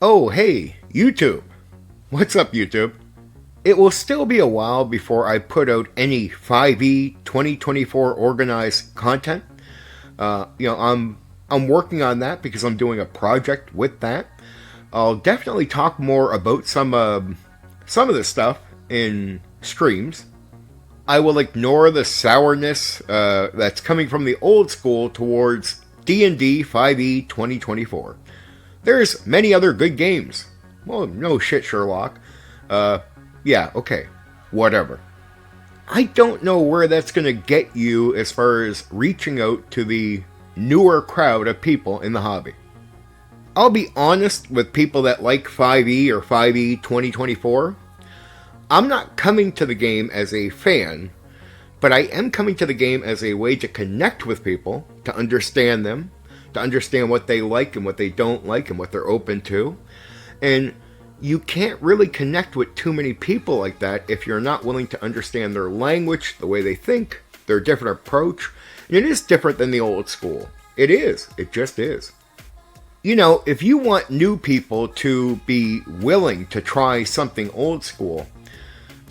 Oh, hey, YouTube. What's up, YouTube? It will still be a while before I put out any 5e 2024 organized content. I'm working on that because I'm doing a project with that. I'll definitely talk more about some of this stuff in streams. I will ignore the sourness that's coming from the old school towards D&D 5e 2024. There's many other good games. Well, no shit, Sherlock. Yeah, okay. Whatever. I don't know where that's going to get you as far as reaching out to the newer crowd of people in the hobby. I'll be honest with people that like 5e or 5e 2024. I'm not coming to the game as a fan, but I am coming to the game as a way to connect with people, to understand them, to understand what they like and what they don't like and what they're open to. And you can't really connect with too many people like that if you're not willing to understand their language, the way they think, their different approach. And it is different than the old school. It is. It just is. You know, if you want new people to be willing to try something old school,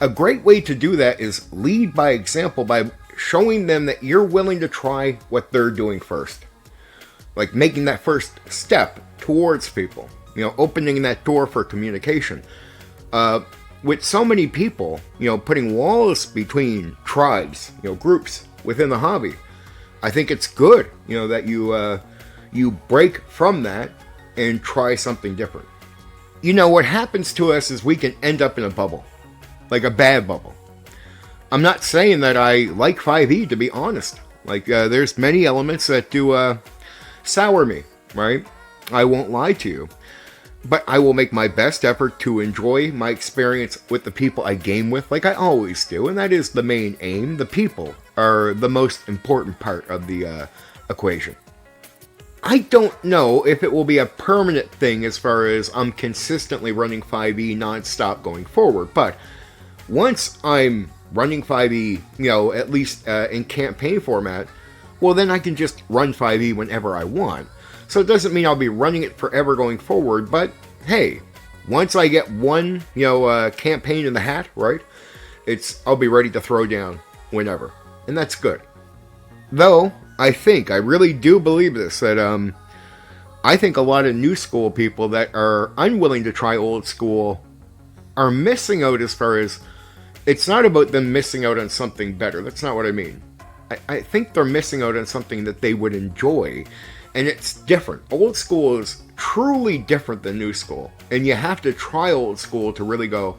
a great way to do that is lead by example by showing them that you're willing to try what they're doing first. Like making that first step towards people. You know, opening that door for communication. With so many people, you know, putting walls between tribes, you know, groups within the hobby, I think it's good, you know, that you break from that and try something different. You know, what happens to us is we can end up in a bubble, like a bad bubble. I'm not saying that I like 5e, to be honest. Like, there's many elements that do sour me, right? I won't lie to you. But I will make my best effort to enjoy my experience with the people I game with, like I always do, and that is the main aim. The people are the most important part of the equation. I don't know if it will be a permanent thing as far as I'm consistently running 5e non-stop going forward, but once I'm running 5e, you know, at least in campaign format, well then I can just run 5e whenever I want. So it doesn't mean I'll be running it forever going forward, but hey, once I get one, you know, campaign in the hat, right, I'll be ready to throw down whenever, and that's good. Though, I really do believe this, that I think a lot of new school people that are unwilling to try old school are missing out as far as, it's not about them missing out on something better, that's not what I mean. I think they're missing out on something that they would enjoy. And it's different. Old school is truly different than new school. And you have to try old school to really go,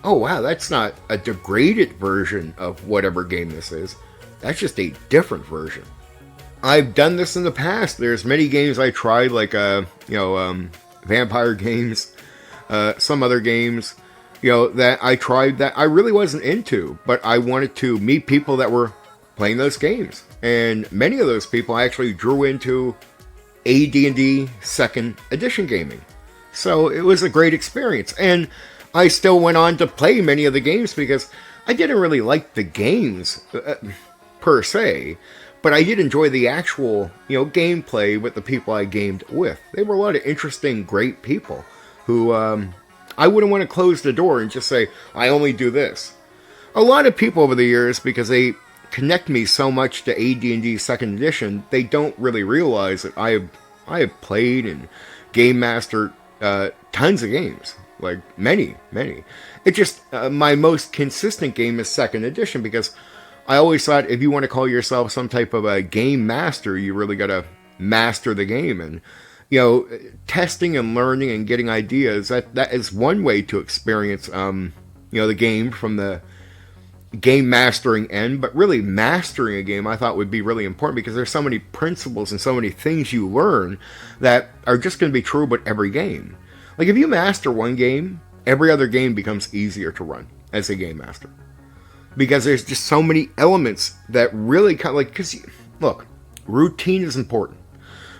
oh wow, that's not a degraded version of whatever game this is. That's just a different version. I've done this in the past. There's many games I tried, like, vampire games, some other games, you know, that I tried that I really wasn't into. But I wanted to meet people that were playing those games. And many of those people I actually drew into AD&D 2nd edition gaming. So it was a great experience. And I still went on to play many of the games because I didn't really like the games per se, but I did enjoy the actual, you know, gameplay with the people I gamed with. They were a lot of interesting, great people who I wouldn't want to close the door and just say, I only do this. A lot of people over the years, because they connect me so much to AD&D 2nd edition, they don't really realize that I have played and game mastered tons of games, like many. It just my most consistent game is 2nd edition, because I always thought if you want to call yourself some type of a game master, you really got to master the game. And you know, testing and learning and getting ideas, that is one way to experience you know, the game from the game mastering end. But really mastering a game I thought would be really important, because there's so many principles and so many things you learn that are just going to be true about every game. Like if you master one game, every other game becomes easier to run as a game master, because there's just so many elements that really kind of like, because look, routine is important.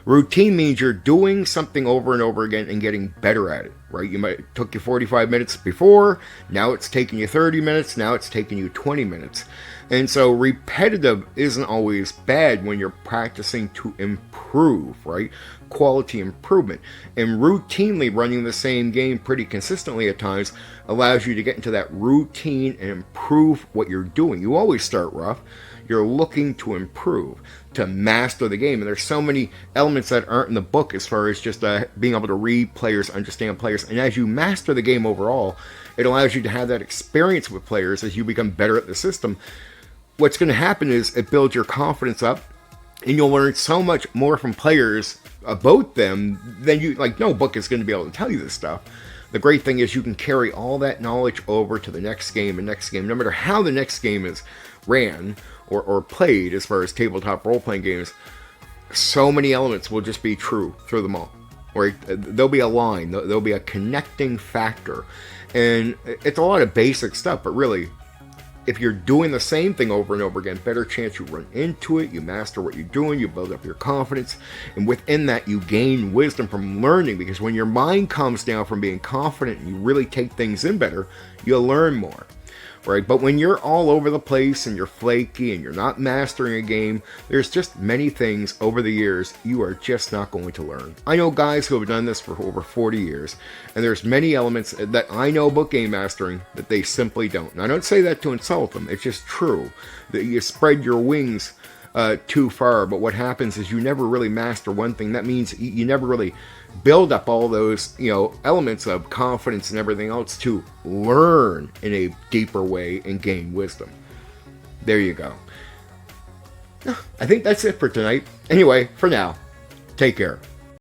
Routine means you're doing something over and over again and getting better at it, right? You might took you 45 minutes before, now it's taking you 30 minutes, now it's taking you 20 minutes. And so repetitive isn't always bad when you're practicing to improve, right? Quality improvement. And routinely running the same game pretty consistently at times allows you to get into that routine and improve what you're doing. You always start rough. You're looking to improve, to master the game. And there's so many elements that aren't in the book as far as just being able to read players, understand players. And as you master the game overall, it allows you to have that experience with players as you become better at the system. What's going to happen is it builds your confidence up, and you'll learn so much more from players about them than you, like, no book is going to be able to tell you this stuff. The great thing is you can carry all that knowledge over to the next game and next game, no matter how the next game is ran or played as far as tabletop role-playing games. So many elements will just be true through them all. Right? There'll be a line, there'll be a connecting factor. And it's a lot of basic stuff, but really, if you're doing the same thing over and over again, better chance you run into it, you master what you're doing, you build up your confidence, and within that you gain wisdom from learning, because when your mind calms down from being confident and you really take things in better, you'll learn more. Right? But when you're all over the place and you're flaky and you're not mastering a game, there's just many things over the years you are just not going to learn. I know guys who have done this for over 40 years, and there's many elements that I know about game mastering that they simply don't. And I don't say that to insult them, it's just true. That you spread your wings too far, but what happens is you never really master one thing. That means you never really build up all those, elements of confidence and everything else to learn in a deeper way and gain wisdom. There you go. I think that's it for tonight. Anyway, for now, take care.